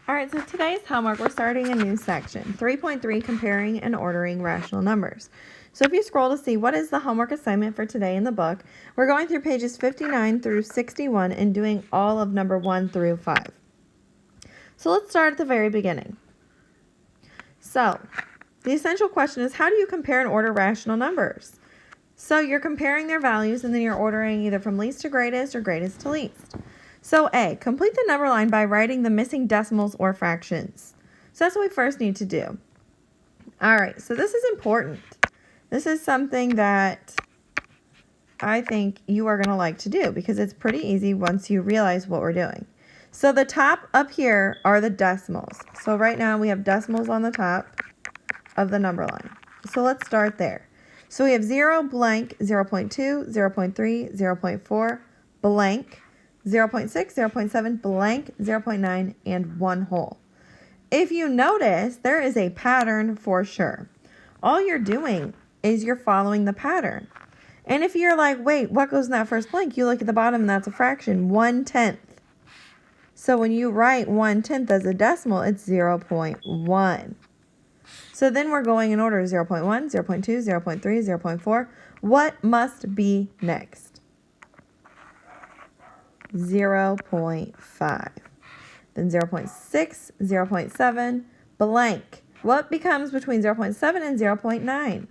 All right, so today's homework, we're starting a new section, 3.3, comparing and ordering rational numbers. So if you scroll to see what is the homework assignment for today in the book, we're going through pages 59 through 61 and doing all of number 1 through 5. So let's start at the very beginning. So the essential question is, how do you compare and order rational numbers? So you're comparing their values and then you're ordering either from least to greatest or greatest to least. So A, complete the number line by writing the missing decimals or fractions. So that's what we first need to do. All right, so this is important. This is something that I think you are going to like to do because it's pretty easy once you realize what we're doing. So the top up here are the decimals. So right now we have decimals on the top of the number line. So let's start there. So we have 0, blank, 0.2, 0.3, 0.4, blank, 0.6, 0.7, blank, 0.9, and 1 whole. If you notice, there is a pattern for sure. All you're doing is you're following the pattern. And if you're like, wait, what goes in that first blank? You look at the bottom and that's a fraction, 1/10. So when you write 1/10 as a decimal, it's 0.1. So then we're going in order 0.1, 0.2, 0.3, 0.4. What must be next? 0.5. Then 0.6, 0.7, blank. What becomes between 0.7 and 0.9?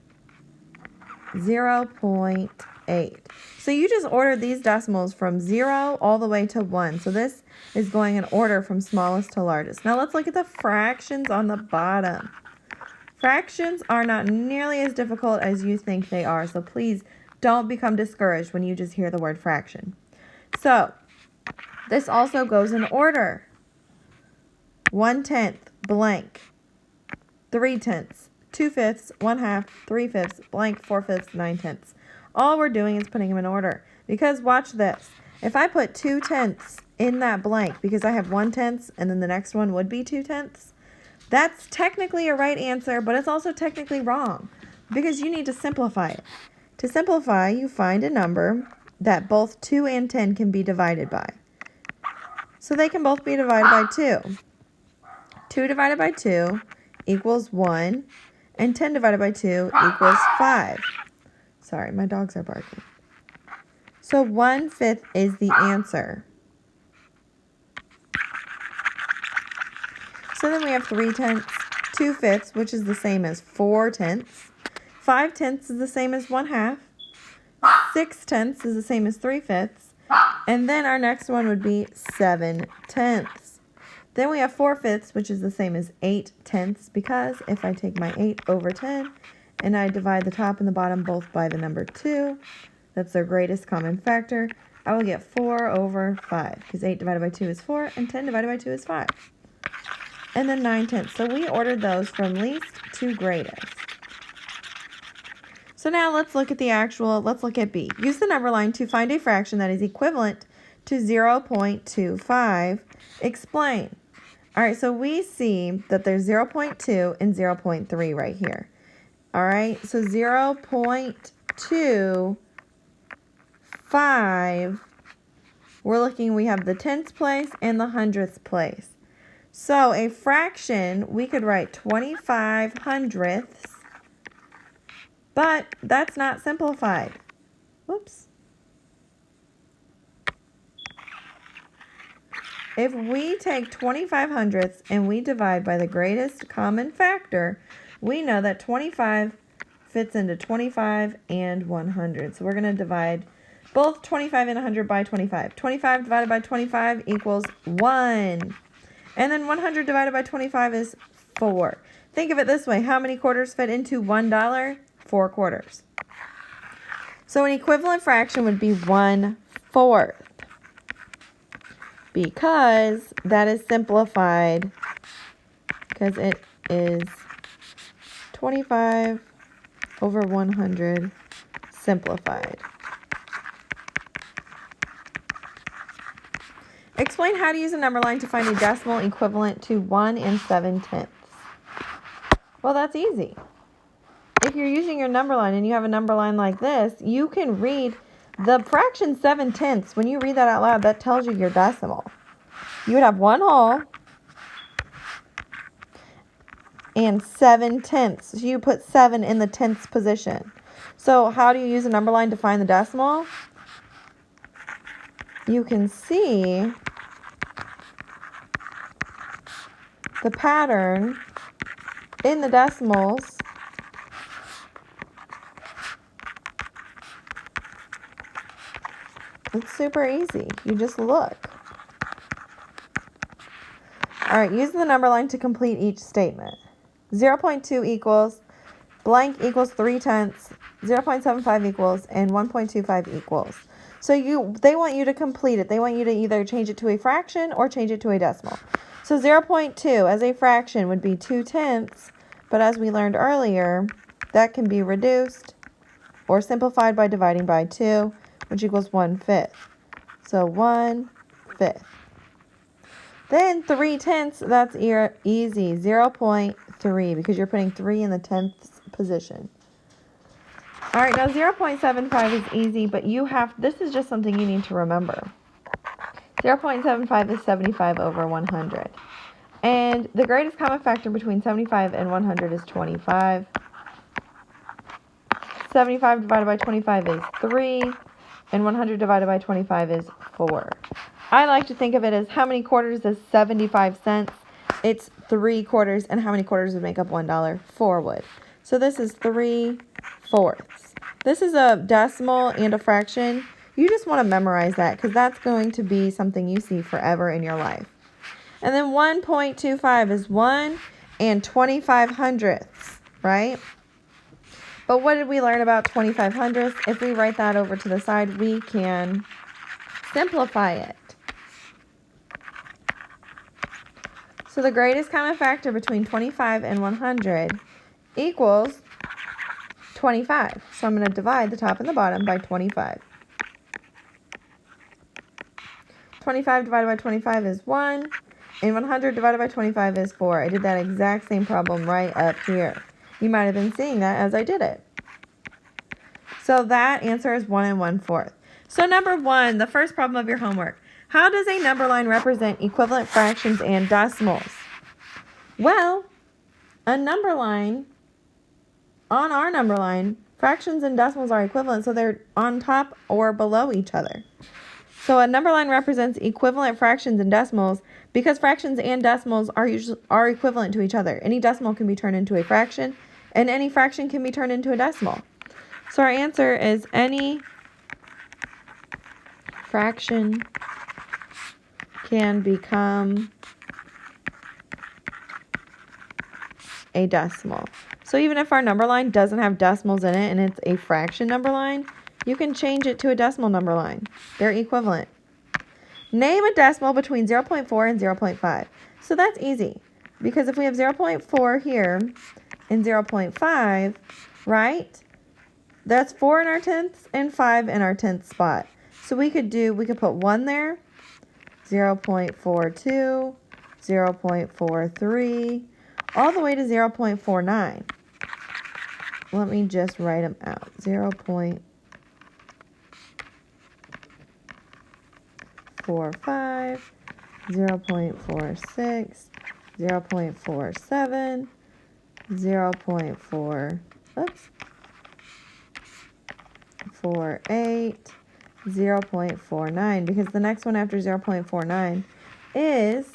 0.8. So you just ordered these decimals from 0 all the way to 1. So this is going in order from smallest to largest. Now let's look at the fractions on the bottom. Fractions are not nearly as difficult as you think they are. So please don't become discouraged when you just hear the word fraction. So this also goes in order. 1/10, blank, 3/10, 2/5, 1/2, 3/5, blank, 4/5, 9/10. All we're doing is putting them in order. Because watch this. If I put 2/10 in that blank, because I have 1/10 and then the next one would be 2/10, that's technically a right answer, but it's also technically wrong because you need to simplify it. To simplify, you find a number that both 2 and 10 can be divided by. So they can both be divided by 2. 2 divided by 2 equals 1, and 10 divided by 2 equals 5. Sorry, my dogs are barking. So 1/5 is the answer. So then we have 3/10, 2/5, which is the same as 4/10. 5/10 is the same as 1/2. 6/10 is the same as 3/5. And then our next one would be 7/10. Then we have 4/5, which is the same as 8/10, because if I take my 8 over 10 and I divide the top and the bottom both by the number 2, that's their greatest common factor, I will get 4 over 5, because 8 divided by 2 is 4 and 10 divided by 2 is 5. And then 9/10. So we ordered those from least to greatest. So now let's look at let's look at B. Use the number line to find a fraction that is equivalent to 0.25. Explain. All right, so we see that there's 0.2 and 0.3 right here. All right, so 0.25, we have the tenths place and the hundredths place. So a fraction, we could write 25 hundredths, but that's not simplified. Whoops. If we take 25 hundredths and we divide by the greatest common factor, we know that 25 fits into 25 and 100. So we're going to divide both 25 and 100 by 25. 25 divided by 25 equals 1. And then 100 divided by 25 is 4. Think of it this way. How many quarters fit into $1? 4 quarters. So an equivalent fraction would be 1/4. Because that is simplified, because it is 25 over 100 simplified. Explain how to use a number line to find a decimal equivalent to 1 7/10. Well, that's easy. If you're using your number line and you have a number line like this, you can read the fraction 7/10. When you read that out loud, that tells you your decimal. You would have 1 whole, and 7/10. So you put 7 in the tenths position. So how do you use a number line to find the decimal? You can see the pattern in the decimals. It's super easy. You just look. All right, use the number line to complete each statement. 0.2 equals, blank equals 3/10, 0.75 equals, and 1.25 equals. So they want you to complete it. They want you to either change it to a fraction or change it to a decimal. So 0.2 as a fraction would be 2/10, but as we learned earlier, that can be reduced or simplified by dividing by 2, which equals 1/5. So 1/5. Then 3/10, that's easy, 0.3, because you're putting 3 in the tenths position. All right, now 0.75 is easy, but this is just something you need to remember. 0.75 is 75 over 100. And the greatest common factor between 75 and 100 is 25. 75 divided by 25 is 3, and 100 divided by 25 is 4. I like to think of it as how many quarters is 75 cents? It's 3 quarters, and how many quarters would make up $1? 4 would. So this is 3/4. This is a decimal and a fraction. You just want to memorize that because that's going to be something you see forever in your life. And then 1.25 is 1 and 25 hundredths, right? But what did we learn about 25 hundredths? If we write that over to the side, we can simplify it. So the greatest common factor between 25 and 100 equals 25. So I'm going to divide the top and the bottom by 25. 25 divided by 25 is 1, and 100 divided by 25 is 4. I did that exact same problem right up here. You might have been seeing that as I did it. So that answer is 1 1/4. So number 1, the first problem of your homework. How does a number line represent equivalent fractions and decimals? Well, a number line, on our number line, fractions and decimals are equivalent, so they're on top or below each other. So a number line represents equivalent fractions and decimals because fractions and decimals are equivalent to each other. Any decimal can be turned into a fraction, and any fraction can be turned into a decimal. So our answer is any fraction can become a decimal. So even if our number line doesn't have decimals in it and it's a fraction number line, you can change it to a decimal number line. They're equivalent. Name a decimal between 0.4 and 0.5. So that's easy because if we have 0.4 here and 0.5, right? That's 4 in our tenths and 5 in our tenth spot. So we could put 1 there, 0.42, 0.43, all the way to 0.49. Let me just write them out. 0.45, 0.46, 0.47, 0.48, 0.49, because the next one after 0.49 is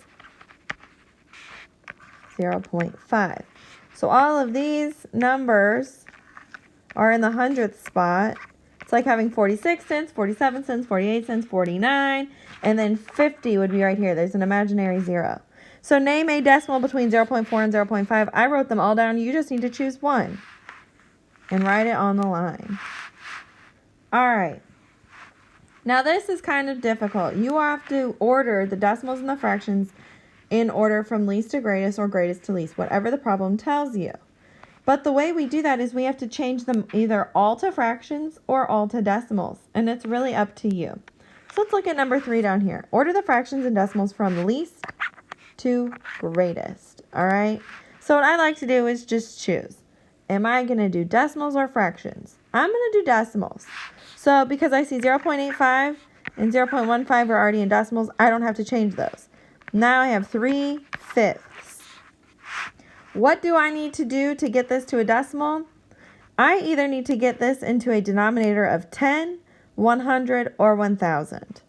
0.5. So all of these numbers are in the hundredth spot. It's like having 46 cents, 47 cents, 48 cents, 49, and then 50 would be right here. There's an imaginary 0. So name a decimal between 0.4 and 0.5. I wrote them all down. You just need to choose one and write it on the line. All right. Now this is kind of difficult. You have to order the decimals and the fractions in order from least to greatest or greatest to least, whatever the problem tells you. But the way we do that is we have to change them either all to fractions or all to decimals, and it's really up to you. So let's look at number 3 down here. Order the fractions and decimals from least to greatest, all right? So what I like to do is just choose. Am I going to do decimals or fractions? I'm going to do decimals. So because I see 0.85 and 0.15 are already in decimals, I don't have to change those. Now I have 3/5. what do I need to do to get this to a decimal? I either need to get this into a denominator of 10, 100, or 1,000.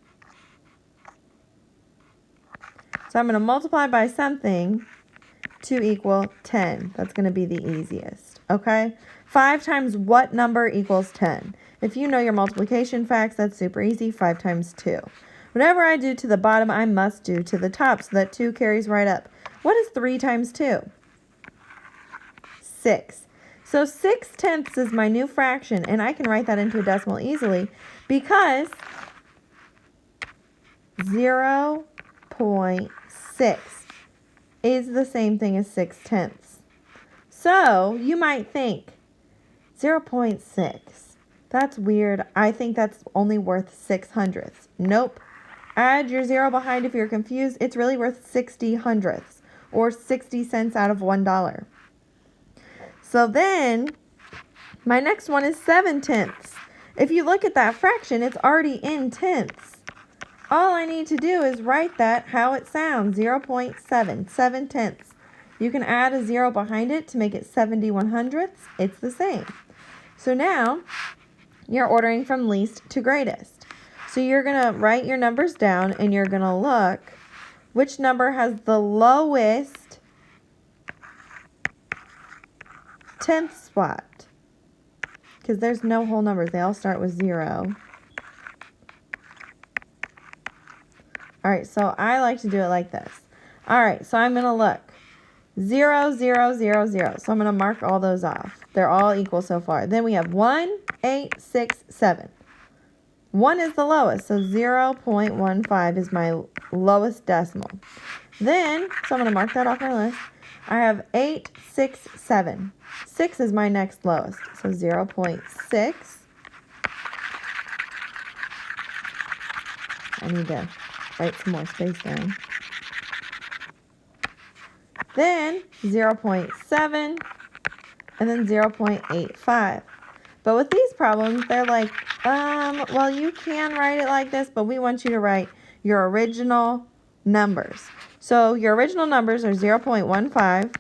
So I'm going to multiply by something to equal 10. That's going to be the easiest, okay? 5 times what number equals 10? If you know your multiplication facts, that's super easy. 5 times 2. Whatever I do to the bottom, I must do to the top, so that 2 carries right up. What is 3 times 2? 6. So 6/10 is my new fraction, and I can write that into a decimal easily because 0.6 is the same thing as 6/10. So you might think, 0.6, that's weird. I think that's only worth 6/100. Nope. Add your 0 behind if you're confused. It's really worth 60/100, or 60 cents out of $1. So then, my next one is 7/10. If you look at that fraction, it's already in tenths. All I need to do is write that how it sounds, 0.7, 7/10. You can add a 0 behind it to make it 70/100. It's the same. So now, you're ordering from least to greatest. So you're going to write your numbers down, and you're going to look which number has the lowest tenth spot, because there's no whole numbers. They all start with 0. All right, so I like to do it like this. All right, so I'm going to look. 0, 0, 0, 0. So I'm going to mark all those off. They're all equal so far. Then we have 1, 8, 6, 7. 1 is the lowest, so 0.15 is my lowest decimal. Then, so I'm going to mark that off my list. I have 8, 6, 7. 6 is my next lowest, so 0.6. I need to write some more space down. Then 0.7, and then 0.85. But with these problems, they're like, well, you can write it like this, but we want you to write your original numbers. So your original numbers are 0.15.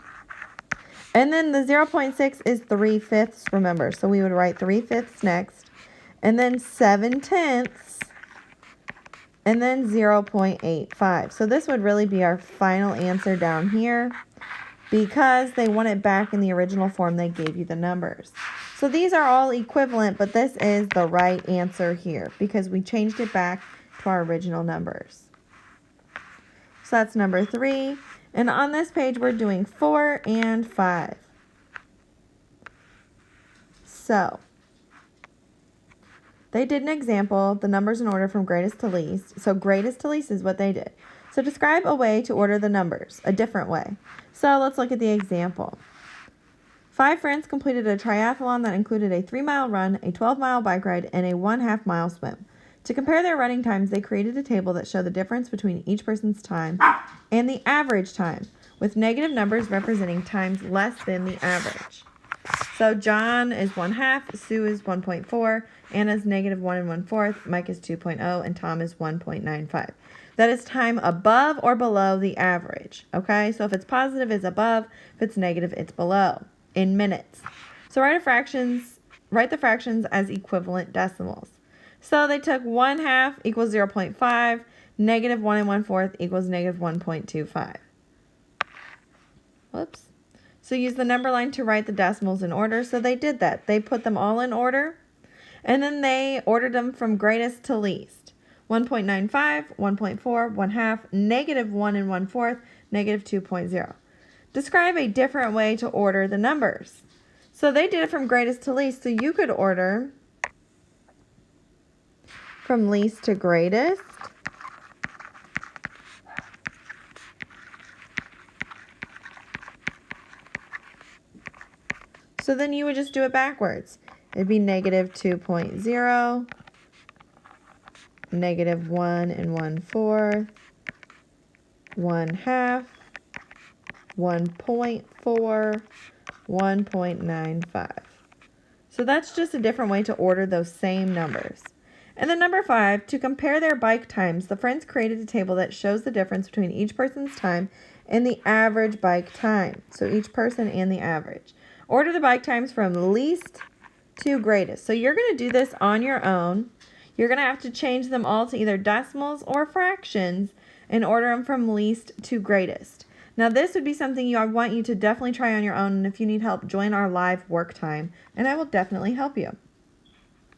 And then the 0.6 is 3/5, remember. So we would write 3/5 next. And then 7/10. And then 0.85. So this would really be our final answer down here, because they want it back in the original form they gave you the numbers. So these are all equivalent, but this is the right answer here because we changed it back to our original numbers. So that's number 3. And on this page, we're doing 4 and 5. So they did an example, the numbers in order from greatest to least. So greatest to least is what they did. So describe a way to order the numbers, a different way. So let's look at the example. 5 friends completed a triathlon that included a 3-mile run, a 12-mile bike ride, and a 1/2 mile swim. To compare their running times, they created a table that showed the difference between each person's time and the average time, with negative numbers representing times less than the average. So John is 1/2, Sue is 1.4, Anna is -1 1/4, Mike is 2.0, and Tom is 1.95. That is time above or below the average, okay? So if it's positive, it's above. If it's negative, it's below in minutes. So write the fractions as equivalent decimals. So they took 1/2 equals 0.5, -1 1/4 equals -1.25. Whoops. So use the number line to write the decimals in order. So they did that. They put them all in order, and then they ordered them from greatest to least. 1.95, 1.4, 1/2, -1 1/4, -2.0. Describe a different way to order the numbers. So they did it from greatest to least, so you could order from least to greatest. So then you would just do it backwards. It'd be -2.0, -1 1/4, 1/2, 1.4, 1.95. So that's just a different way to order those same numbers. And then number 5, to compare their bike times, the friends created a table that shows the difference between each person's time and the average bike time. So each person and the average. Order the bike times from least to greatest. So you're going to do this on your own. You're going to have to change them all to either decimals or fractions and order them from least to greatest. Now this would be something I want you to definitely try on your own, and if you need help, join our live work time and I will definitely help you.